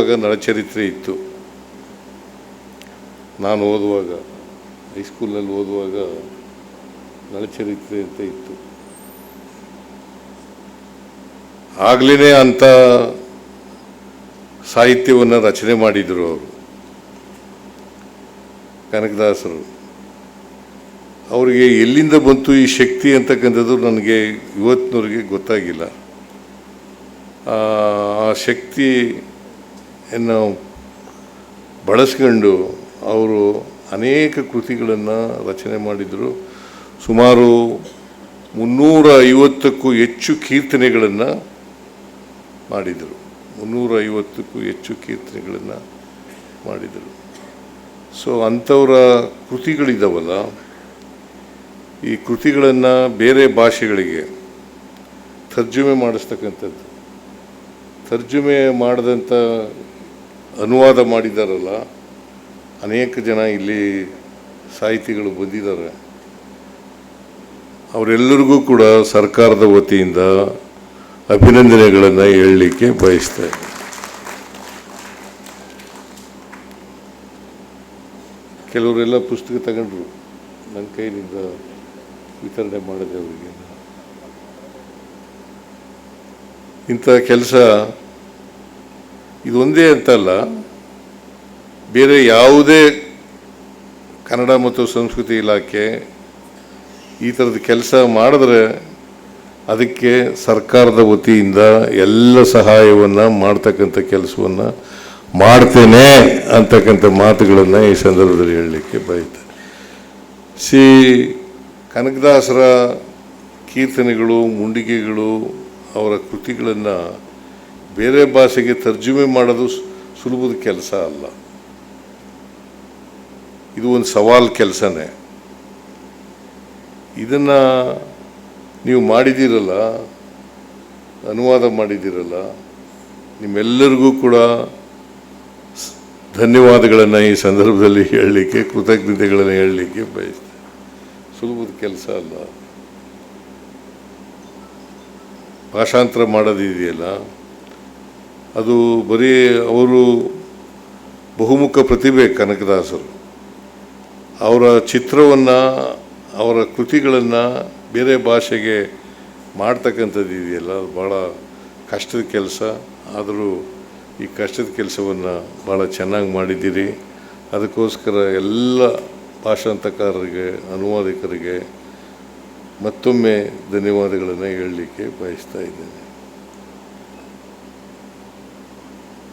ಓದುವಾಗ ನಳಚರಿತ್ರೆ ಇತ್ತು. ನಾನು ಓದುವಾಗ ಹೈಸ್ಕೂಲ್ನಲ್ಲಿ ಓದುವಾಗ ನಳಚರಿತ್ರೆ ಅಂತ ಇತ್ತು. ಆಗಲೇ ಅಂಥ ಸಾಹಿತ್ಯವನ್ನು ರಚನೆ ಮಾಡಿದರು ಅವರು, ಕನಕದಾಸರು. ಅವರಿಗೆ ಎಲ್ಲಿಂದ ಬಂತು ಈ ಶಕ್ತಿ ಅಂತಕ್ಕಂಥದ್ದು ನನಗೆ ಇವತ್ತಿನವರೆಗೆ ಗೊತ್ತಾಗಿಲ್ಲ. ಆ ಶಕ್ತಿಯನ್ನು ಬಳಸ್ಕೊಂಡು ಅವರು ಅನೇಕ ಕೃತಿಗಳನ್ನು ರಚನೆ ಮಾಡಿದರು. ಸುಮಾರು 350ಕ್ಕೂ ಹೆಚ್ಚು ಕೀರ್ತನೆಗಳನ್ನು ಮಾಡಿದರು. 350ಕ್ಕೂ ಹೆಚ್ಚು ಕೀರ್ತನೆಗಳನ್ನು ಮಾಡಿದರು. ಸೊ ಅಂಥವರ ಕೃತಿಗಳಿದ್ದಾವಲ್ಲ, ಈ ಕೃತಿಗಳನ್ನು ಬೇರೆ ಭಾಷೆಗಳಿಗೆ ತರ್ಜುಮೆ ಮಾಡಿಸ್ತಕ್ಕಂಥದ್ದು, ತರ್ಜುಮೆ ಮಾಡಿದಂಥ ಅನುವಾದ ಮಾಡಿದಾರಲ್ಲ, ಅನೇಕ ಜನ ಇಲ್ಲಿ ಸಾಹಿತಿಗಳು ಬಂದಿದ್ದಾರೆ. ಅವರೆಲ್ಲರಿಗೂ ಕೂಡ ಸರ್ಕಾರದ ವತಿಯಿಂದ ಅಭಿನಂದನೆಗಳನ್ನು ಹೇಳಲಿಕ್ಕೆ ಬಯಸ್ತಾರೆ. ಕೆಲವರೆಲ್ಲ ಪುಸ್ತಕ ತಗೊಂಡ್ರು, ನನ್ನ ಕೈಯಿಂದ ವಿತರಣೆ ಮಾಡಿದೆ ಅವರಿಗೆ. ಇಂಥ ಕೆಲಸ ಇದೊಂದೇ ಅಂತಲ್ಲ, ಬೇರೆ ಯಾವುದೇ ಕನ್ನಡ ಮತ್ತು ಸಂಸ್ಕೃತಿ ಇಲಾಖೆ ಈ ಥರದ ಕೆಲಸ ಮಾಡಿದ್ರೆ ಅದಕ್ಕೆ ಸರ್ಕಾರದ ವತಿಯಿಂದ ಎಲ್ಲ ಸಹಾಯವನ್ನು ಮಾಡ್ತಕ್ಕಂಥ ಕೆಲಸವನ್ನು ಮಾಡ್ತೇನೆ ಅಂತಕ್ಕಂಥ ಮಾತುಗಳನ್ನು ಈ ಸಂದರ್ಭದಲ್ಲಿ ಹೇಳಲಿಕ್ಕೆ ಬಯಸ್ತೇನೆ. ಕನಕದಾಸರ ಕೀರ್ತನೆಗಳು, ಮುಂಡಿಗೆಗಳು, ಅವರ ಕೃತಿಗಳನ್ನು ಬೇರೆ ಭಾಷೆಗೆ ತರ್ಜುಮೆ ಮಾಡೋದು ಸುಲಭದ ಕೆಲಸ ಅಲ್ಲ. ಇದು ಒಂದು ಸವಾಲು ಕೆಲಸನೇ. ಇದನ್ನು ನೀವು ಮಾಡಿದ್ದೀರಲ್ಲ, ಅನುವಾದ ಮಾಡಿದ್ದೀರಲ್ಲ, ನಿಮ್ಮೆಲ್ಲರಿಗೂ ಕೂಡ ಧನ್ಯವಾದಗಳನ್ನು ಈ ಸಂದರ್ಭದಲ್ಲಿ ಹೇಳಲಿಕ್ಕೆ, ಕೃತಜ್ಞತೆಗಳನ್ನು ಹೇಳಲಿಕ್ಕೆ ಬಯಸ್ತೇನೆ. ಸುಲಭದ ಕೆಲಸ ಅಲ್ಲ. ಭಾಷಾಂತರ ಮಾಡೋದಿದೆಯಲ್ಲ, ಅದು ಬರೀ ಅವರು ಬಹುಮುಖ ಪ್ರತಿಭೆ ಕನಕದಾಸರು. ಅವರ ಚಿತ್ರವನ್ನು, ಅವರ ಕೃತಿಗಳನ್ನು ಬೇರೆ ಭಾಷೆಗೆ ಮಾಡ್ತಕ್ಕಂಥದ್ದು ಇದೆಯಲ್ಲ, ಅದು ಭಾಳ ಕಷ್ಟದ ಕೆಲಸ. ಆದರೂ ಈ ಕಷ್ಟದ ಕೆಲಸವನ್ನು ಭಾಳ ಚೆನ್ನಾಗಿ ಮಾಡಿದ್ದೀರಿ. ಅದಕ್ಕೋಸ್ಕರ ಎಲ್ಲ ಭಾಷಾಂತರಕಾರರಿಗೆ, ಅನುವಾದಕರಿಗೆ ಮತ್ತೊಮ್ಮೆ ಧನ್ಯವಾದಗಳನ್ನು ಹೇಳಲಿಕ್ಕೆ ಬಯಸ್ತಾ ಇದ್ದೇನೆ.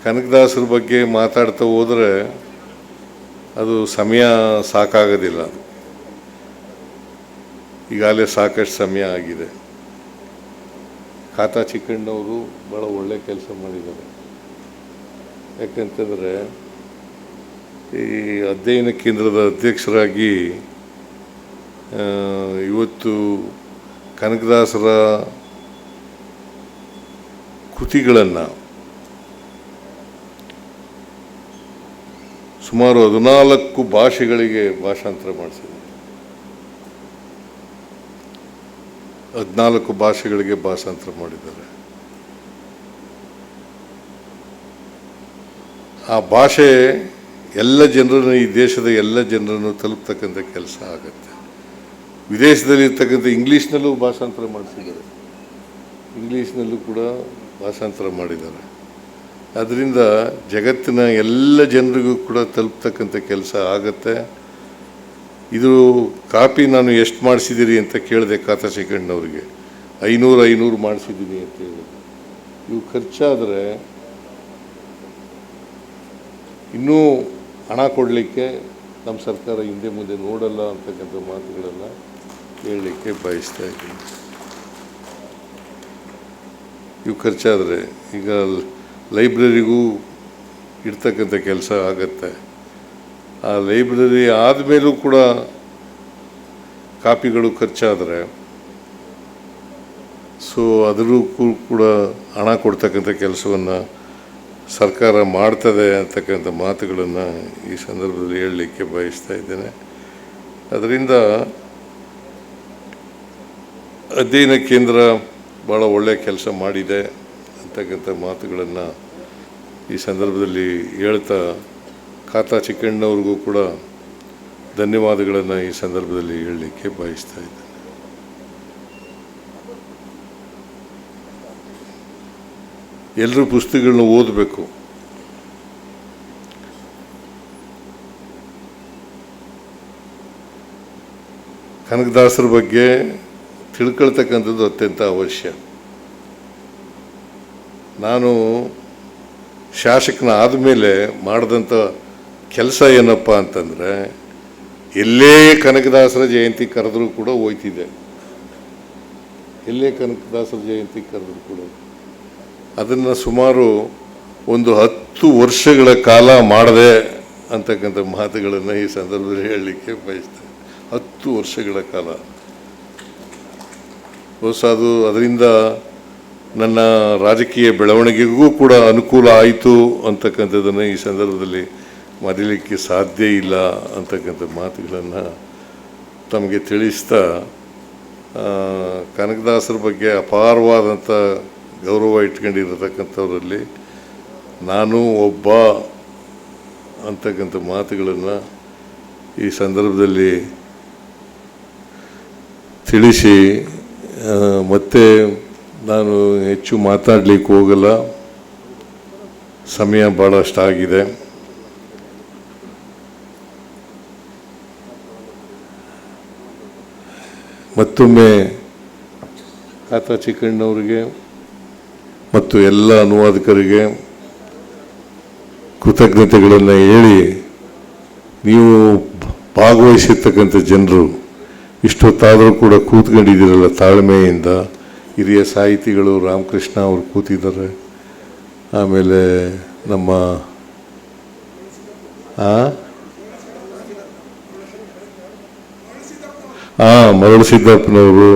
ಕನಕದಾಸರ ಬಗ್ಗೆ ಮಾತಾಡ್ತಾ ಹೋದರೆ ಅದು ಸಮಯ ಸಾಕಾಗೋದಿಲ್ಲ. ಈಗಾಗಲೇ ಸಾಕಷ್ಟು ಸಮಯ ಆಗಿದೆ. ಖಾತಾ ಚಿಕ್ಕಣ್ಣವರು ಭಾಳ ಒಳ್ಳೆಯ ಕೆಲಸ ಮಾಡಿದ್ದಾರೆ. ಯಾಕಂತಂದರೆ ಈ ಅಧ್ಯಯನ ಕೇಂದ್ರದ ಅಧ್ಯಕ್ಷರಾಗಿ ಇವತ್ತು ಕನಕದಾಸರ ಕೃತಿಗಳನ್ನು ಸುಮಾರು 14 ಭಾಷೆಗಳಿಗೆ ಭಾಷಾಂತರ ಮಾಡಿಸಿದ್ದಾರೆ. 14 ಭಾಷೆಗಳಿಗೆ ಭಾಷಾಂತರ ಮಾಡಿದ್ದಾರೆ. ಆ ಭಾಷೆ ಎಲ್ಲ ಜನರನ್ನು, ಈ ದೇಶದ ಎಲ್ಲ ಜನರನ್ನು ತಲುಪ್ತಕ್ಕಂಥ ಕೆಲಸ ಆಗುತ್ತೆ. ವಿದೇಶದಲ್ಲಿರ್ತಕ್ಕಂಥ ಇಂಗ್ಲೀಷ್ನಲ್ಲೂ ಭಾಷಾಂತರ ಮಾಡಿಸಿದ್ದಾರೆ, ಇಂಗ್ಲೀಷ್ನಲ್ಲೂ ಕೂಡ ಭಾಷಾಂತರ ಮಾಡಿದ್ದಾರೆ. ಅದರಿಂದ ಜಗತ್ತಿನ ಎಲ್ಲ ಜನರಿಗೂ ಕೂಡ ತಲುಪ್ತಕ್ಕಂಥ ಕೆಲಸ ಆಗುತ್ತೆ. ಇದು ಕಾಪಿ ನಾನು ಎಷ್ಟು ಮಾಡಿಸಿದ್ದೀರಿ ಅಂತ ಕೇಳಿದೆ ಖಾತಾ ಚಿಕ್ಕಣ್ಣವ್ರಿಗೆ. 500 ಮಾಡಿಸಿದ್ದೀನಿ ಅಂತ ಹೇಳಿದೆ. ಇವು ಖರ್ಚಾದರೆ ಇನ್ನೂ ಹಣ ಕೊಡಲಿಕ್ಕೆ ನಮ್ಮ ಸರ್ಕಾರ ಹಿಂದೆ ಮುಂದೆ ನೋಡಲ್ಲ ಅಂತಕ್ಕಂಥ ಮಾತುಗಳನ್ನು ಹೇಳಲಿಕ್ಕೆ ಬಯಸ್ತಾ ಇದ್ದೀನಿ. ಇವು ಖರ್ಚಾದರೆ ಈಗ ಲೈಬ್ರರಿಗೂ ಇಡ್ತಕ್ಕಂಥ ಕೆಲಸ ಆಗತ್ತೆ. ಆ ಲೈಬ್ರರಿ ಆದಮೇಲೂ ಕೂಡ ಕಾಪಿಗಳು ಖರ್ಚಾದರೆ ಅದಕ್ಕೂ ಕೂಡ ಹಣ ಕೊಡ್ತಕ್ಕಂಥ ಕೆಲಸವನ್ನು ಸರ್ಕಾರ ಮಾಡ್ತದೆ ಅಂತಕ್ಕಂಥ ಮಾತುಗಳನ್ನು ಈ ಸಂದರ್ಭದಲ್ಲಿ ಹೇಳಲಿಕ್ಕೆ ಬಯಸ್ತಾ ಇದ್ದೇನೆ. ಅದರಿಂದ ಅಧ್ಯಯನ ಕೇಂದ್ರ ಭಾಳ ಒಳ್ಳೆಯ ಕೆಲಸ ಮಾಡಿದೆ ಅಂತಕ್ಕಂಥ ಮಾತುಗಳನ್ನು ಈ ಸಂದರ್ಭದಲ್ಲಿ ಹೇಳ್ತಾ ಖಾತಾ ಚಿಕ್ಕಣ್ಣವ್ರಿಗೂ ಕೂಡ ಧನ್ಯವಾದಗಳನ್ನು ಈ ಸಂದರ್ಭದಲ್ಲಿ ಹೇಳಲಿಕ್ಕೆ ಬಯಸ್ತಾ ಇದ್ದೇನೆ. ಎಲ್ಲರೂ ಪುಸ್ತಕಗಳನ್ನ ಓದಬೇಕು. ಕನಕದಾಸರ ಬಗ್ಗೆ ತಿಳ್ಕೊಳ್ತಕ್ಕಂಥದ್ದು ಅತ್ಯಂತ ಅವಶ್ಯ. ನಾನು ಶಾಸಕನ ಆದಮೇಲೆ ಮಾಡಿದಂಥ ಕೆಲಸ ಏನಪ್ಪ ಅಂತಂದರೆ, ಎಲ್ಲೇ ಕನಕದಾಸರ ಜಯಂತಿ ಕರೆದರೂ ಕೂಡ ಹೋಯ್ತಿದ್ದೆ. ಎಲ್ಲೇ ಕನಕದಾಸರ ಜಯಂತಿ ಕರೆದರೂ ಕೂಡ ಅದನ್ನು ಸುಮಾರು ಒಂದು 10 ವರ್ಷಗಳ ಕಾಲ ಮಾಡಿದೆ ಅಂತಕ್ಕಂಥ ಮಾತುಗಳನ್ನು ಈ ಸಂದರ್ಭದಲ್ಲಿ ಹೇಳಲಿಕ್ಕೆ ಬಯಸ್ತೇನೆ. 10 ವರ್ಷಗಳ ಕಾಲ ಅದು ಅದರಿಂದ ನನ್ನ ರಾಜಕೀಯ ಬೆಳವಣಿಗೆಗೂ ಕೂಡ ಅನುಕೂಲ ಆಯಿತು ಅಂತಕ್ಕಂಥದ್ದನ್ನು ಈ ಸಂದರ್ಭದಲ್ಲಿ ಮರೀಲಿಕ್ಕೆ ಸಾಧ್ಯ ಇಲ್ಲ ಅಂತಕ್ಕಂಥ ಮಾತುಗಳನ್ನು ತಮಗೆ ತಿಳಿಸ್ತಾ, ಕನಕದಾಸರ ಬಗ್ಗೆ ಅಪಾರವಾದಂಥ ಗೌರವ ಇಟ್ಕೊಂಡಿರತಕ್ಕಂಥವರಲ್ಲಿ ನಾನು ಒಬ್ಬ ಅಂತಕ್ಕಂಥ ಮಾತುಗಳನ್ನು ಈ ಸಂದರ್ಭದಲ್ಲಿ ತಿಳಿಸಿ, ಮತ್ತೆ ನಾನು ಹೆಚ್ಚು ಮಾತಾಡಲಿಕ್ಕೆ ಹೋಗಲ್ಲ. ಸಮಯ ಭಾಳಷ್ಟಾಗಿದೆ. ಮತ್ತೊಮ್ಮೆ ಖಾತಾ ಚಿಕ್ಕಣ್ಣವರಿಗೆ ಮತ್ತು ಎಲ್ಲ ಅನುವಾದಕರಿಗೆ ಕೃತಜ್ಞತೆಗಳನ್ನು ಹೇಳಿ, ನೀವು ಭಾಗವಹಿಸಿರ್ತಕ್ಕಂಥ ಜನರು ಇಷ್ಟೊತ್ತಾದರೂ ಕೂಡ ಕೂತ್ಕೊಂಡಿದ್ದೀರಲ್ಲ ತಾಳ್ಮೆಯಿಂದ. ಹಿರಿಯ ಸಾಹಿತಿಗಳು ರಾಮಕೃಷ್ಣ ಅವರು ಕೂತಿದ್ದಾರೆ, ಆಮೇಲೆ ನಮ್ಮ ಮರಳು ಸಿದ್ದಪ್ಪನವರು,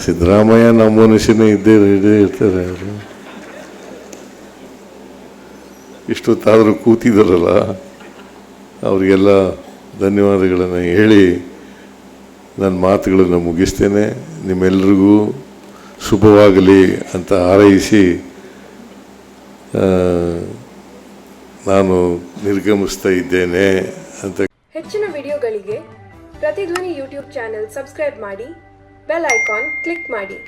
ಸಿದ್ದರಾಮಯ್ಯ ನಮ್ಮ ಮನುಷ್ಯನೇ ಇದ್ದೇ ಇರ್ತಾರೆ. ಅವರು ಇಷ್ಟೊತ್ತಾದರೂ ಕೂತಿದ್ದಾರಲ್ಲ, ಅವರಿಗೆಲ್ಲ ಧನ್ಯವಾದಗಳನ್ನು ಹೇಳಿ ನನ್ನ ಮಾತುಗಳನ್ನು ಮುಗಿಸ್ತೇನೆ. ನಿಮ್ಮೆಲ್ಲರಿಗೂ ಶುಭವಾಗಲಿ ಅಂತ ಹಾರೈಸಿ ನಾನು ನಿರ್ಗಮಿಸ್ತಾ ಇದ್ದೇನೆ ಅಂತ. ಹೆಚ್ಚಿನ ವಿಡಿಯೋಗಳಿಗೆ ಪ್ರತಿಧ್ವನಿ ಯೂಟ್ಯೂಬ್ ಚಾನೆಲ್ ಸಬ್ಸ್ಕ್ರೈಬ್ ಮಾಡಿ, ಬೆಲ್ ಐಕಾನ್ ಕ್ಲಿಕ್ ಮಾಡಿ.